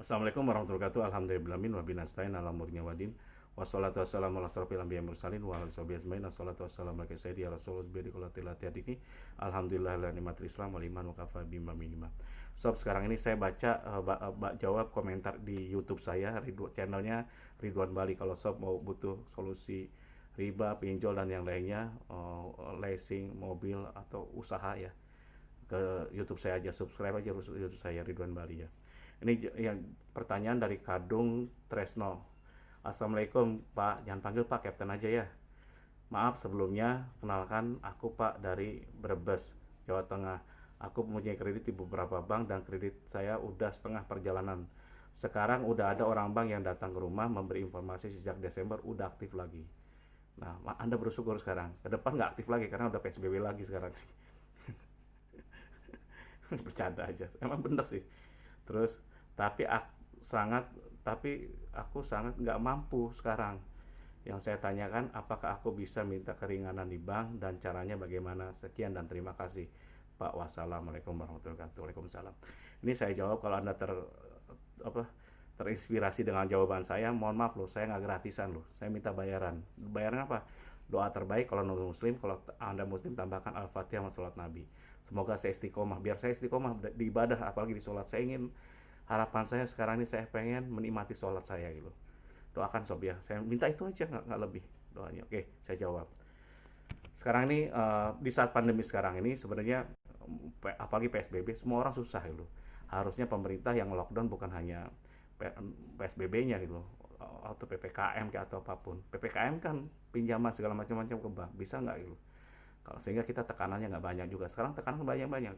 Assalamualaikum warahmatullahi wabarakatuh. Alhamdulillahirabbil alamin wa binastain ala murni wadin. Wassalatu wassalamu ala asrofil anbiya'i mursalin wa ala sahbihi ajmain. Wassalatu wassalamu ala sayyidi rasulullah bi qulatil atiyadiki. Alhamdulillah la nikmatul islam wal iman wa kafa bima minima. Sob, sekarang ini saya baca jawab komentar di YouTube saya, channelnya Ridwan Bali. Kalau sob mau butuh solusi riba, pinjol dan yang lainnya, leasing mobil atau usaha ya, ke YouTube saya aja, subscribe aja YouTube saya Ridwan Bali ya. Ini yang pertanyaan dari Kadung Tresno. Assalamualaikum Pak, jangan panggil Pak, Kapten aja ya. Maaf sebelumnya, kenalkan aku Pak dari Brebes, Jawa Tengah. Aku mempunyai kredit di beberapa bank dan kredit saya udah setengah perjalanan. Sekarang udah ada orang bank yang datang ke rumah memberi informasi sejak Desember udah aktif lagi. Nah, Anda bersyukur sekarang. Ke depan nggak aktif lagi karena udah PSBB lagi sekarang sih. Bercanda aja, emang bener sih. Terus tapi sangat tapi aku sangat nggak mampu sekarang. Yang saya tanyakan, apakah aku bisa minta keringanan di bank dan caranya bagaimana? Sekian dan terima kasih Pak. Wassalamualaikum warahmatullahi wabarakatuh. Waalaikumsalam. Ini saya jawab. Kalau Anda terinspirasi dengan jawaban saya, mohon maaf loh, saya nggak gratisan loh, saya minta bayaran. Bayaran apa? Doa terbaik kalau non muslim, kalau Anda muslim tambahkan al-fatihah sama salat nabi. Semoga saya istiqomah, biar saya istiqomah di ibadah, apalagi di sholat. Saya ingin, harapan saya sekarang ini, saya pengen menikmati sholat saya gitu. Doakan sob ya, saya minta itu aja, nggak lebih doanya. Oke, saya jawab. Sekarang ini di saat pandemi sekarang ini sebenarnya, apalagi PSBB, semua orang susah gitu. Harusnya pemerintah yang lockdown bukan hanya PSBB-nya gitu, atau PPKM kayak atau apapun. PPKM kan pinjaman segala macam-macam ke bank, bisa nggak gitu? Kalau sehingga kita tekanannya nggak banyak juga. Sekarang tekanan banyak-banyak.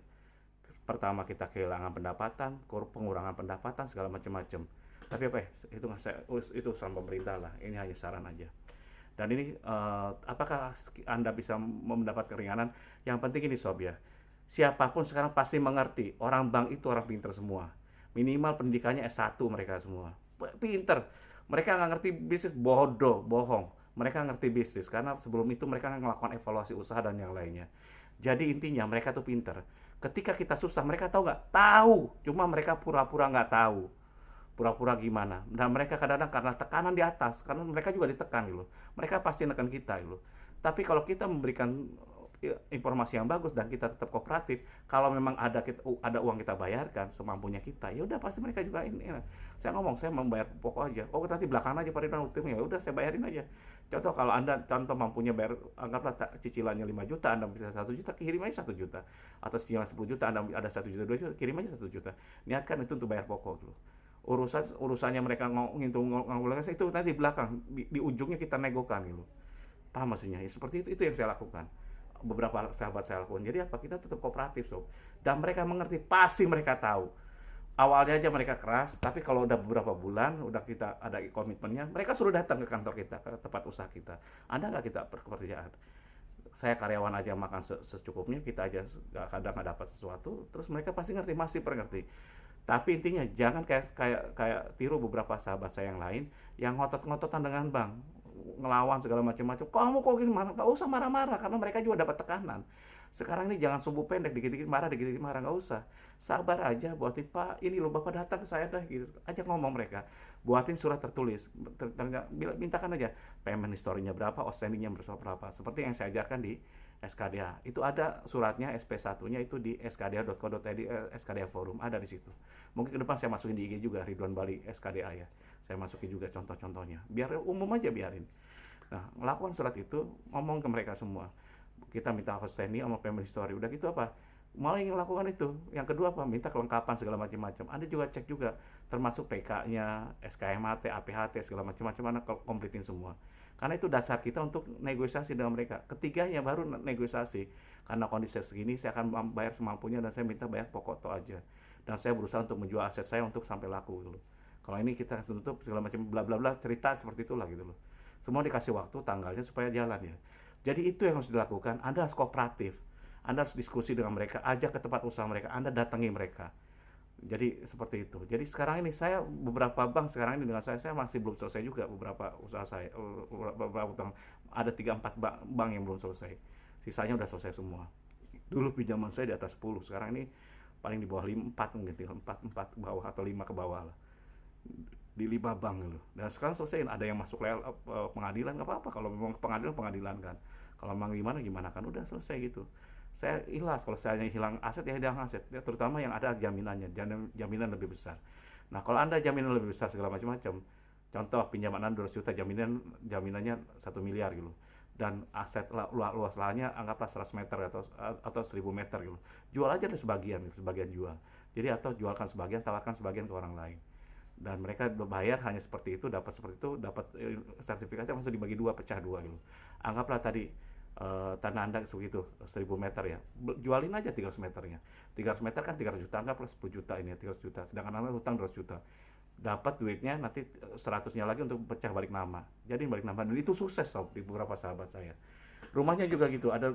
Pertama kita kehilangan pendapatan, pengurangan pendapatan segala macam-macam. Tapi apa ya? Itu urusan pemerintah lah. Ini hanya saran aja. Dan ini apakah Anda bisa mendapat keringanan? Yang penting ini sob ya. Siapapun sekarang pasti mengerti. Orang bank itu orang pinter semua. Minimal pendidikannya S1 mereka semua. Pinter. Mereka nggak ngerti bisnis, bodoh, bohong. Mereka ngerti bisnis karena sebelum itu mereka melakukan evaluasi usaha dan yang lainnya. Jadi intinya mereka tuh pinter. Ketika kita susah, mereka tahu nggak? Tahu. Cuma mereka pura-pura nggak tahu. Pura-pura gimana? Dan mereka kadang-kadang karena tekanan di atas, karena mereka juga ditekan gitu. Mereka pasti nekan kita gitu. Tapi kalau kita memberikan informasi yang bagus dan kita tetap kooperatif, kalau memang ada uang kita bayarkan semampunya kita, ya udah pasti mereka juga ini. Saya ngomong saya membayar pokok aja. Oh nanti belakangan aja pada utamanya, ya udah saya bayarin aja. Contoh kalau Anda mampunya bayar, anggaplah cicilannya 5 juta, Anda bisa 1 juta, kirim aja 1 juta. Atau cicilan 10 juta, Anda ada 1 juta, 2 juta, kirim aja 1 juta. Niatkan itu untuk bayar pokok dulu. Urusannya mereka ngitung nganggulannya itu nanti belakang di ujungnya kita negokan gitu. Paham maksudnya? Ya, seperti itu yang saya lakukan. Beberapa sahabat saya lakukan. Jadi apa? Kita tetap kooperatif sob. Dan mereka mengerti, pasti mereka tahu. Awalnya aja mereka keras, tapi kalau udah beberapa bulan, udah kita ada komitmennya, mereka suruh datang ke kantor kita, ke tempat usaha kita. Ada nggak kita pekerjaan? Saya karyawan aja makan secukupnya, kita aja kadang nggak dapat sesuatu, terus mereka pasti ngerti, masih mengerti. Tapi intinya jangan kayak tiru beberapa sahabat saya yang lain yang ngotot-ngototan dengan bank, ngelawan segala macam-macam. Kamu kok gini, marah? Gak usah marah-marah karena mereka juga dapat tekanan. Sekarang ini jangan sumbu pendek, dikit-dikit marah, dikit-dikit marah, nggak usah. Sabar aja, buatin Pak, ini loh Bapak datang ke saya dah gitu. Aja ngomong mereka. Buatin surat tertulis. Mintakan aja payment historinya berapa, outstandingnya berapa. Seperti yang saya ajarkan di SKDA. Itu ada suratnya SP1-nya itu di skda.co.id, SKDA Forum, ada di situ. Mungkin ke depan saya masukin di IG juga Ridwan Bali SKDA ya. Saya masukin juga contoh-contohnya. Biar umum aja biarin. Nah, melakukan surat itu, ngomong ke mereka semua. Kita minta outstanding sama payment history. Udah gitu apa? Mulai yang lakukan itu. Yang kedua apa? Minta kelengkapan segala macam-macam. Anda juga cek juga, termasuk PK-nya, SKMHT, APHT segala macam-macam, Anda kompletin semua. Karena itu dasar kita untuk negosiasi dengan mereka. Ketiganya baru negosiasi. Karena kondisi segini, saya akan bayar semampunya dan saya minta bayar pokok to aja. Dan saya berusaha untuk menjual aset saya untuk sampai laku gitu. Kalau ini kita tutup segala macam bla bla bla, cerita seperti itulah gitu loh. Semua dikasih waktu tanggalnya supaya jalan ya. Jadi itu yang harus dilakukan. Anda harus kooperatif. Anda harus diskusi dengan mereka, ajak ke tempat usaha mereka, Anda datangi mereka. Jadi seperti itu. Jadi sekarang ini saya beberapa bank sekarang ini dengan saya masih belum selesai juga beberapa usaha saya, beberapa utang. Ada 3-4 bank yang belum selesai. Sisanya udah selesai semua. Dulu pinjaman saya di atas 10, sekarang ini paling di bawah 5, 4 mungkin 4 ke bawah atau 5 ke bawah lah. di 5 bank gitu. Dan sekarang selesai, ada yang masuk pengadilan nggak apa-apa, kalau memang pengadilan kan. Kalau memang gimana gimana kan udah selesai gitu. Saya ikhlas kalau saya hilang aset ya hilang aset, ya, terutama yang ada jaminannya, jaminan lebih besar. Nah kalau anda jaminan lebih besar segala macam-macam, contoh pinjaman anda 200 juta, jaminannya 1 miliar gitu, dan aset luas lahannya anggaplah 100 meter atau 1000 meter gitu, jual aja deh sebagian, sebagian jual. Jadi atau jualkan sebagian, tawarkan sebagian ke orang lain, dan mereka bayar hanya seperti itu, dapat sertifikatnya langsung dibagi dua, pecah dua gitu. Anggaplah tadi tanah anda segitu 1000 meter ya, jualin aja 300 meternya. 300 meter kan 300 juta, anggaplah 10 juta ini, 300 juta, sedangkan anda hutang 200 juta, dapat duitnya nanti 100-nya lagi untuk pecah balik nama, jadi balik nama. Dan itu sukses sob di beberapa sahabat saya. Rumahnya juga gitu, ada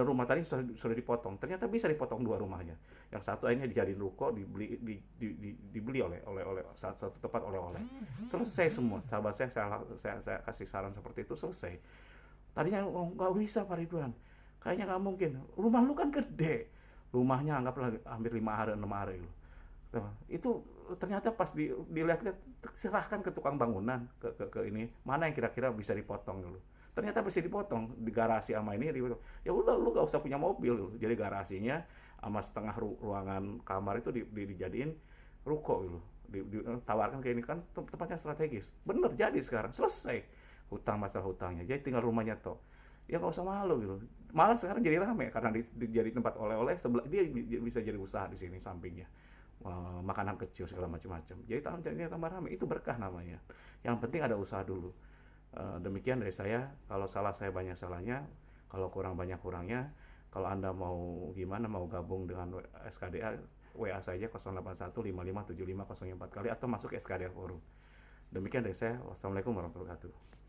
rumah tadi sudah dipotong, ternyata bisa dipotong dua rumahnya. Yang satu akhirnya dijadiin ruko, dibeli oleh satu tempat oleh-oleh. Selesai semua. Sahabat saya kasih saran seperti itu, selesai. Tadinya nggak bisa Pak Ridwan, kayaknya nggak mungkin. Rumah lu kan gede, rumahnya anggaplah hampir 5 hari 6 hari lu. Itu ternyata pas dilihat-lihat, serahkan ke tukang bangunan, ke ini mana yang kira-kira bisa dipotong dulu. Ternyata bisa dipotong di garasi sama ini dipotong. Ya udah lu gak usah punya mobil dulu. Jadi garasinya sama setengah ruangan kamar itu dijadiin ruko gitu. Ditawarkan ke ini kan tempatnya strategis. Bener jadi sekarang selesai hutang, masalah hutangnya. Jadi tinggal rumahnya toh. Ya gak usah malu gitu. Malah sekarang jadi rame karena jadi tempat oleh-oleh, sebelah dia bisa jadi usaha di sini sampingnya. Makanan kecil segala macam-macam. Jadi tambah rame, itu berkah namanya. Yang penting ada usaha dulu. Demikian dari saya. Kalau salah saya banyak salahnya, kalau kurang banyak kurangnya. Kalau anda mau gimana, mau gabung dengan SKDA, WA saja 081 55 75 04 kali, atau masuk ke SKDA Forum. Demikian dari saya. Wassalamualaikum warahmatullahi wabarakatuh.